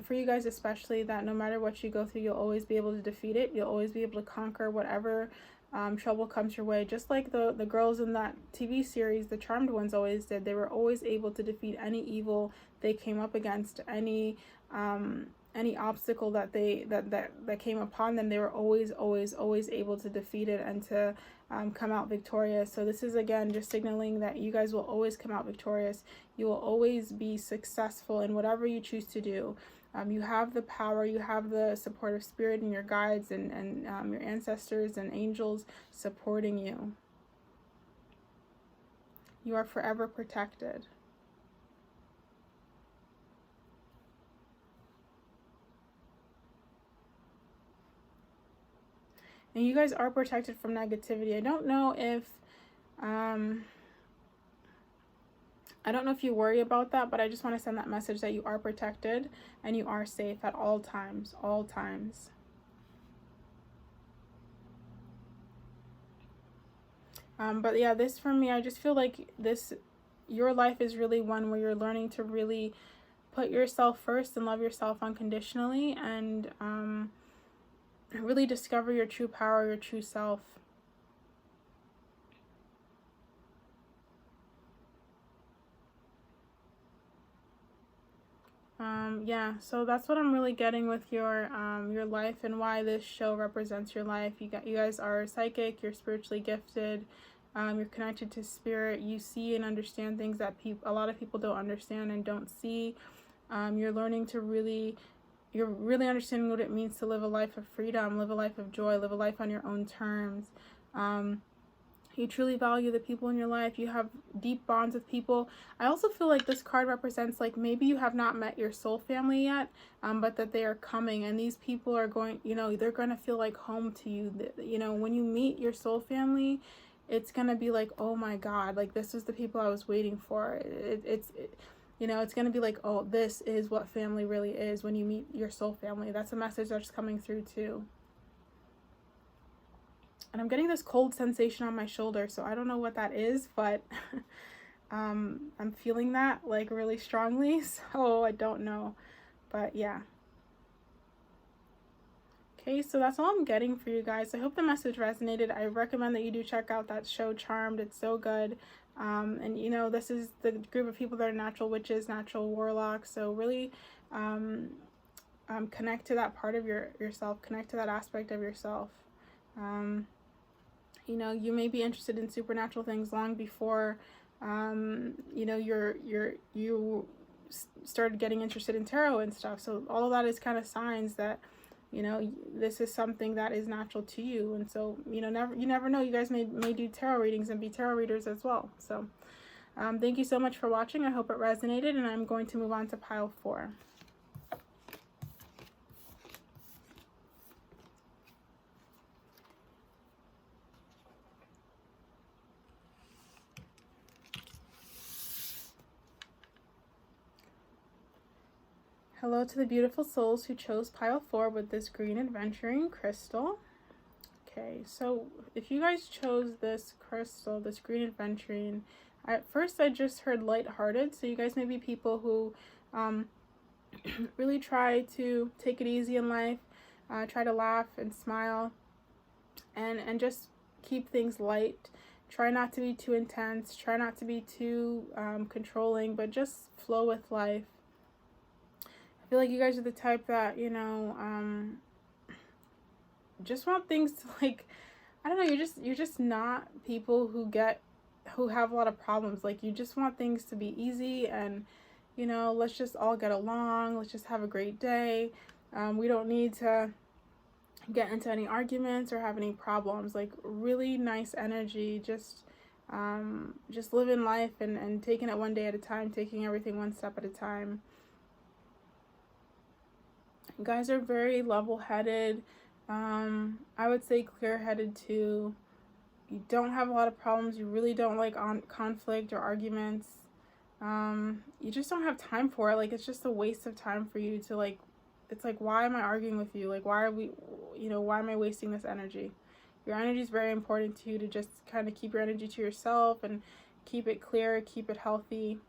for you guys especially, that no matter what you go through, you'll always be able to defeat it. You'll always be able to conquer whatever trouble comes your way. Just like the girls in that TV series, the Charmed ones, always did. They were always able to defeat any evil they came up against, any obstacle that came upon them. They were always able to defeat it and to come out victorious. So this is, again, just signaling that you guys will always come out victorious. You will always be successful in whatever you choose to do. You have the power, you have the support of spirit and your guides and your ancestors and angels supporting you. You are forever protected. And you guys are protected from negativity. I don't know if you worry about that, but I just want to send that message that you are protected and you are safe at all times, all times. But yeah, this for me, I just feel like your life is really one where you're learning to really put yourself first and love yourself unconditionally, and really discover your true power, your true self. Yeah, so that's what I'm really getting with your life, and why this show represents your life. You guys are psychic, you're spiritually gifted, you're connected to spirit, you see and understand things that a lot of people don't understand and don't see. You're learning to you're really understanding what it means to live a life of freedom, live a life of joy, live a life on your own terms. You truly value the people in your life. You have deep bonds with people. I also feel like this card represents, like, maybe you have not met your soul family yet, but that they are coming, and these people are going, they're going to feel like home to you. When you meet your soul family, it's going to be like, oh my God, like, this is the people I was waiting for. It's going to be like, oh, this is what family really is when you meet your soul family. That's a message that's coming through too. And I'm getting this cold sensation on my shoulder, so I don't know what that is, but I'm feeling that, like, really strongly, so I don't know, but yeah. Okay, so that's all I'm getting for you guys. I hope the message resonated. I recommend that you do check out that show, Charmed. It's so good. And this is the group of people that are natural witches, natural warlocks, so really connect to that part of yourself, connect to that aspect of yourself. You may be interested in supernatural things long before, you started getting interested in tarot and stuff. So all of that is kind of signs that, this is something that is natural to you. And so, you never know. You guys may do tarot readings and be tarot readers as well. So, thank you so much for watching. I hope it resonated, and I'm going to move on to pile 4. Hello to the beautiful souls who chose pile 4 with this green adventuring crystal. Okay, so if you guys chose this crystal, this green adventuring, at first I just heard lighthearted. So you guys may be people who really try to take it easy in life, try to laugh and smile, and just keep things light. Try not to be too intense, try not to be too controlling, but just flow with life. I feel like you guys are the type that, just want things to, like, I don't know, you're just not people who have a lot of problems. Like, you just want things to be easy, and, let's just all get along, let's just have a great day. We don't need to get into any arguments or have any problems. Like, really nice energy, just living life and taking it one day at a time, taking everything one step at a time. You guys are very level-headed. I would say clear-headed too. You don't have a lot of problems. You really don't like conflict or arguments. You just don't have time for it. Like, it's just a waste of time for you to, like, it's like, why am I arguing with you? Like, why am I wasting this energy? Your energy is very important to you, to just kind of keep your energy to yourself and keep it clear, keep it healthy,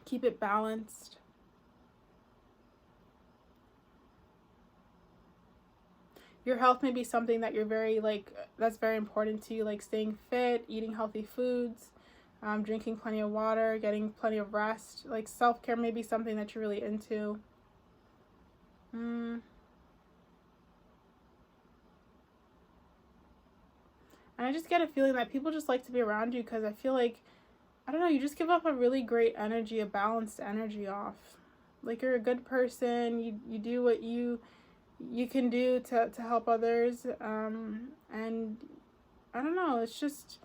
keep it balanced. Your health may be something that you're very, like, that's very important to you, like staying fit, eating healthy foods, drinking plenty of water, getting plenty of rest. Like, self-care may be something that you're really into. And I just get a feeling that people just like to be around you because I feel like, I don't know, you just give off a really great energy, a balanced energy off. Like, you're a good person, you do what you can do to help others, and I don't know, it's just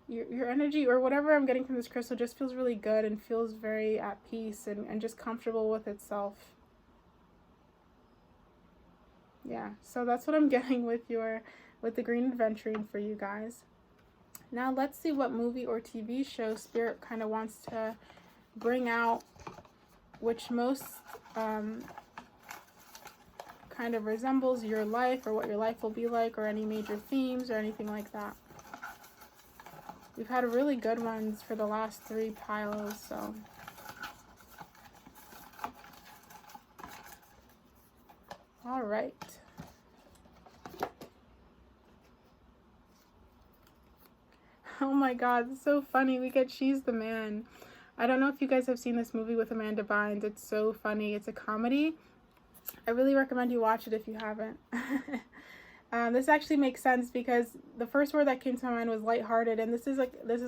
your energy or whatever I'm getting from this crystal just feels really good and feels very at peace and just comfortable with itself. Yeah, so that's what I'm getting with your with the green adventuring for you guys. Now let's see what movie or TV show Spirit kind of wants to bring out, which most kind of resembles your life or what your life will be like, or any major themes or anything like that. We've had really good ones for the last 3 piles, so. All right. Oh my God, it's so funny. We get She's the Man. I don't know if you guys have seen this movie with Amanda Bynes. It's so funny. It's a comedy. I really recommend you watch it if you haven't. This actually makes sense because the first word that came to my mind was lighthearted, and this is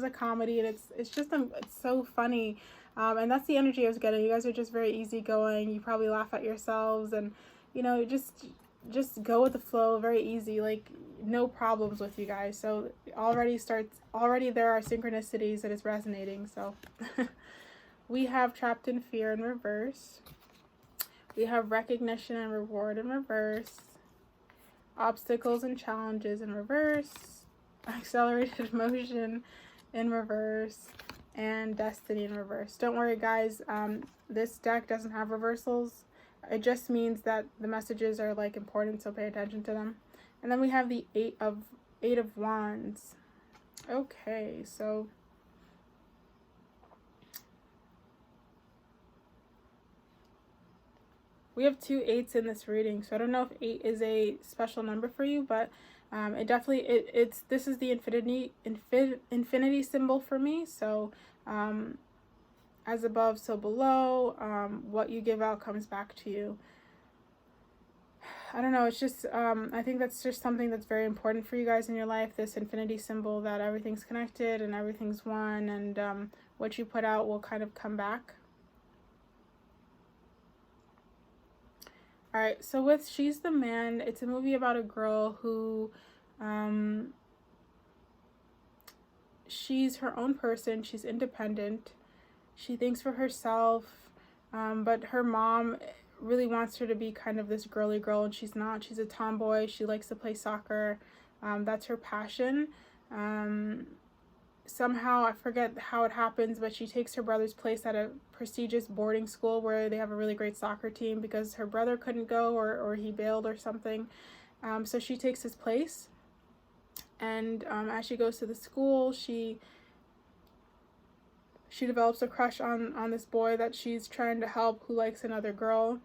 a comedy, and it's so funny, and that's the energy I was getting. You guys are just very easygoing. You probably laugh at yourselves, and you know, just go with the flow, very easy, like no problems with you guys. So already there are synchronicities that is resonating. So we have Trapped in Fear in reverse. We have Recognition and Reward in reverse. Obstacles and Challenges in reverse. Accelerated Motion in reverse. And Destiny in reverse. Don't worry guys, this deck doesn't have reversals. It just means that the messages are like important, so pay attention to them. And then we have the Eight of Wands. Okay, so we have 2 8s in this reading, so I don't know if 8 is a special number for you, but it definitely this is the infinity symbol for me. So as above, so below. What you give out comes back to you. I don't know, it's just I think that's just something that's very important for you guys in your life, this infinity symbol, that everything's connected and everything's one, and what you put out will kind of come back. Alright, so with She's the Man, it's a movie about a girl who she's her own person, she's independent, she thinks for herself, but her mom really wants her to be kind of this girly girl, and she's not. She's a tomboy. She likes to play soccer. That's her passion. Somehow, I forget how it happens, but she takes her brother's place at a prestigious boarding school where they have a really great soccer team because her brother couldn't go, or he bailed or something. So she takes his place, and as she goes to the school, she develops a crush on this boy that she's trying to help, who likes another girl.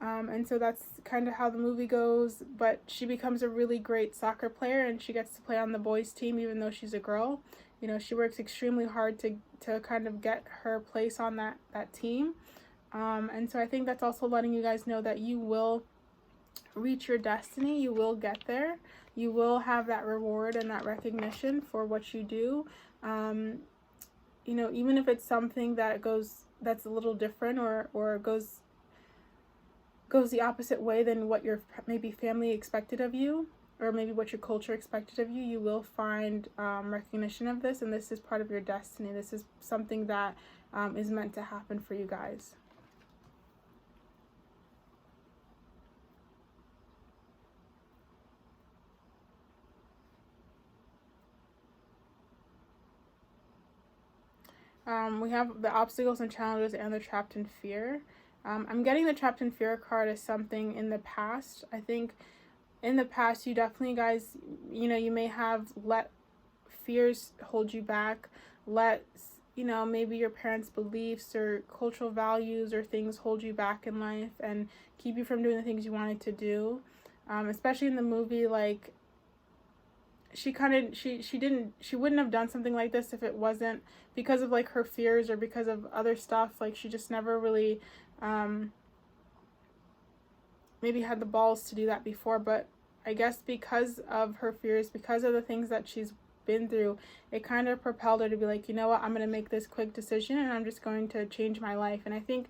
And so that's kind of how the movie goes, but she becomes a really great soccer player, and she gets to play on the boys' team even though she's a girl. You know, she works extremely hard to kind of get her place on that team. And so I think that's also letting you guys know that you will reach your destiny. You will get there. You will have that reward and that recognition for what you do. You know, even if it's something that's a little different, or goes the opposite way than what your maybe family expected of you, or maybe what your culture expected of you, you will find recognition of this, and this is part of your destiny. This is something that is meant to happen for you guys. We have the Obstacles and Challenges and the Trapped in Fear. I'm getting the Trapped in Fear card as something in the past. I think in the past, you definitely, guys, you know, you may have let fears hold you back, let, you know, maybe your parents' beliefs or cultural values or things hold you back in life and keep you from doing the things you wanted to do. Especially in the movie, like, she wouldn't have done something like this if it wasn't because of like her fears or because of other stuff. Like, she just never really maybe had the balls to do that before, but I guess because of her fears, because of the things that she's been through, it kind of propelled her to be like, you know what, I'm going to make this quick decision and I'm just going to change my life. And I think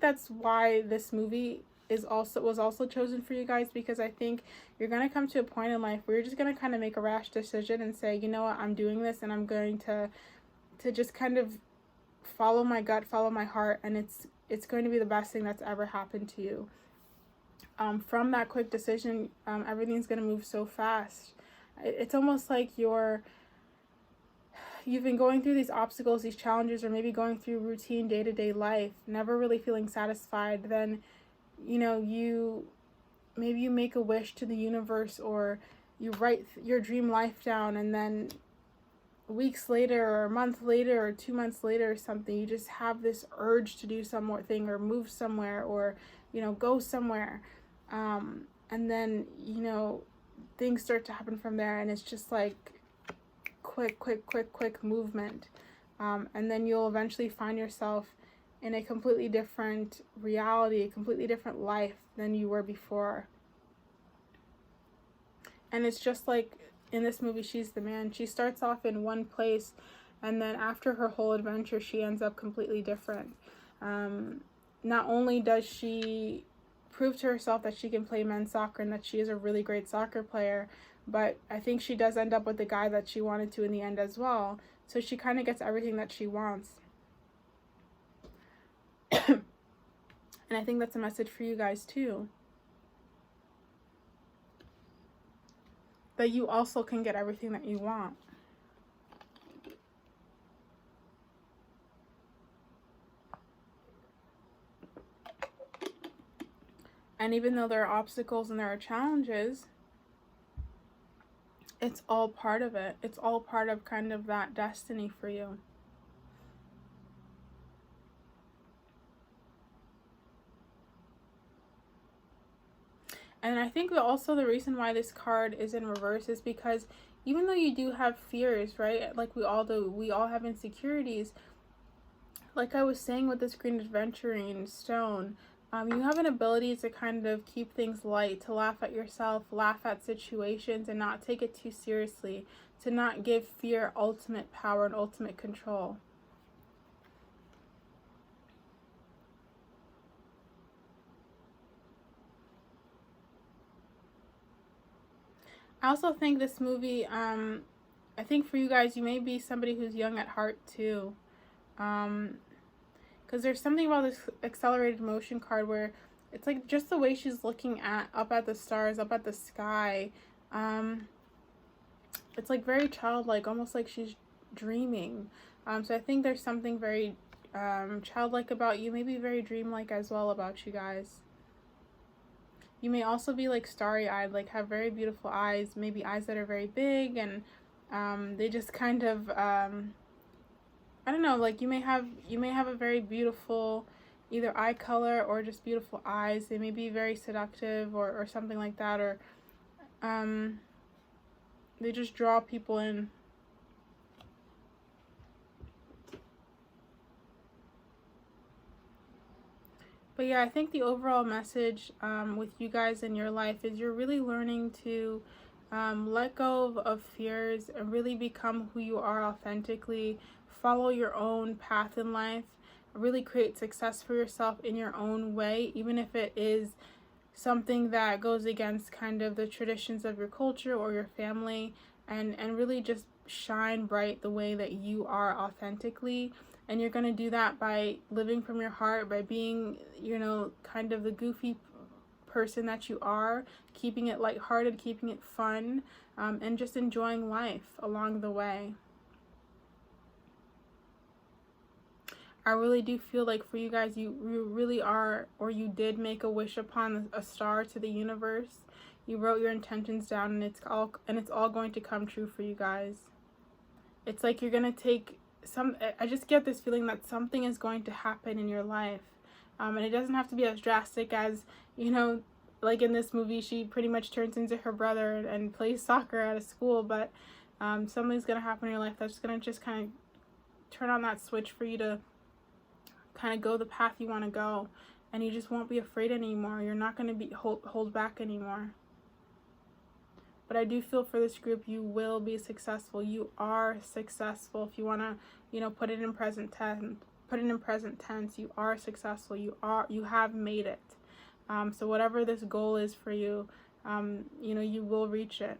that's why this movie was also chosen for you guys, because I think you're going to come to a point in life where you're just going to kind of make a rash decision and say, you know what, I'm doing this, and I'm going to just kind of follow my gut, follow my heart, and it's going to be the best thing that's ever happened to you. from that quick decision, everything's going to move so fast. It's almost like you've been going through these obstacles, these challenges, or maybe going through routine day-to-day life, never really feeling satisfied. Then, maybe you make a wish to the universe, or you write your dream life down, and then weeks later or a month later or 2 months later or something, you just have this urge to do some more thing, or move somewhere, or go somewhere, and then things start to happen from there, and it's just like quick movement, and then you'll eventually find yourself in a completely different reality, a completely different life than you were before. And it's just like in this movie, She's the Man. She starts off in one place, and then after her whole adventure, she ends up completely different. Not only does she prove to herself that she can play men's soccer and that she is a really great soccer player, but I think she does end up with the guy that she wanted to in the end as well. So she kind of gets everything that she wants. And I think that's a message for you guys too, that you also can get everything that you want. And even though there are obstacles and there are challenges, it's all part of it. It's all part of kind of that destiny for you. And I think that also the reason why this card is in reverse is because even though you do have fears, right? Like we all do, we all have insecurities. Like I was saying with this Green Adventuring Stone, you have an ability to kind of keep things light, to laugh at yourself, laugh at situations, and not take it too seriously, to not give fear ultimate power and ultimate control. I also think this movie, I think for you guys, you may be somebody who's young at heart too. Because there's something about this accelerated motion card where it's like just the way she's looking up at the stars, up at the sky. It's like very childlike, almost like she's dreaming. So I think there's something very childlike about you, maybe very dreamlike as well about you guys. You may also be like starry-eyed, like have very beautiful eyes, maybe eyes that are very big, and they just kind of I don't know, like you may have a very beautiful either eye color or just beautiful eyes. They may be very seductive or something like that, or they just draw people in. But yeah, I think the overall message with you guys in your life is you're really learning to let go of fears and really become who you are authentically, follow your own path in life, really create success for yourself in your own way, even if it is something that goes against kind of the traditions of your culture or your family, and really just shine bright the way that you are authentically. And you're going to do that by living from your heart, by being, kind of the goofy person that you are, keeping it lighthearted, keeping it fun, and just enjoying life along the way. I really do feel like for you guys, you really are, or you did make a wish upon a star to the universe. You wrote your intentions down, and it's all going to come true for you guys. It's like you're going to take I just get this feeling that something is going to happen in your life. And it doesn't have to be as drastic as, like in this movie, she pretty much turns into her brother and plays soccer at a school, but something's going to happen in your life that's going to just kind of turn on that switch for you to kind of go the path you want to go, and you just won't be afraid anymore. You're not going to be hold back anymore. But I do feel for this group, you will be successful. You are successful. If you want to, put it in present tense, you are successful. You have made it. So whatever this goal is for you, you will reach it.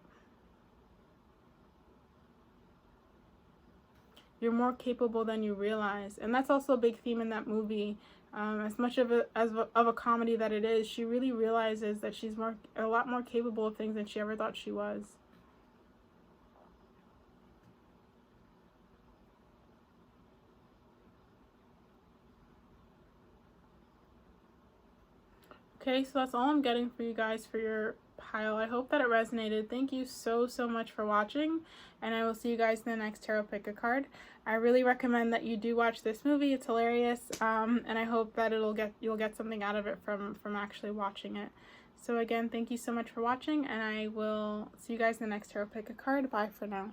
You're more capable than you realize. And that's also a big theme in that movie. As much of a comedy that it is, she really realizes that she's a lot more capable of things than she ever thought she was. Okay, so that's all I'm getting for you guys for your pile. I hope that it resonated. Thank you so much for watching, and I will see you guys in the next Tarot Pick a Card. I really recommend that you do watch this movie. It's hilarious, and I hope that you'll get something out of it from actually watching it. So again, thank you so much for watching, and I will see you guys in the next Tarot Pick a Card. Bye for now.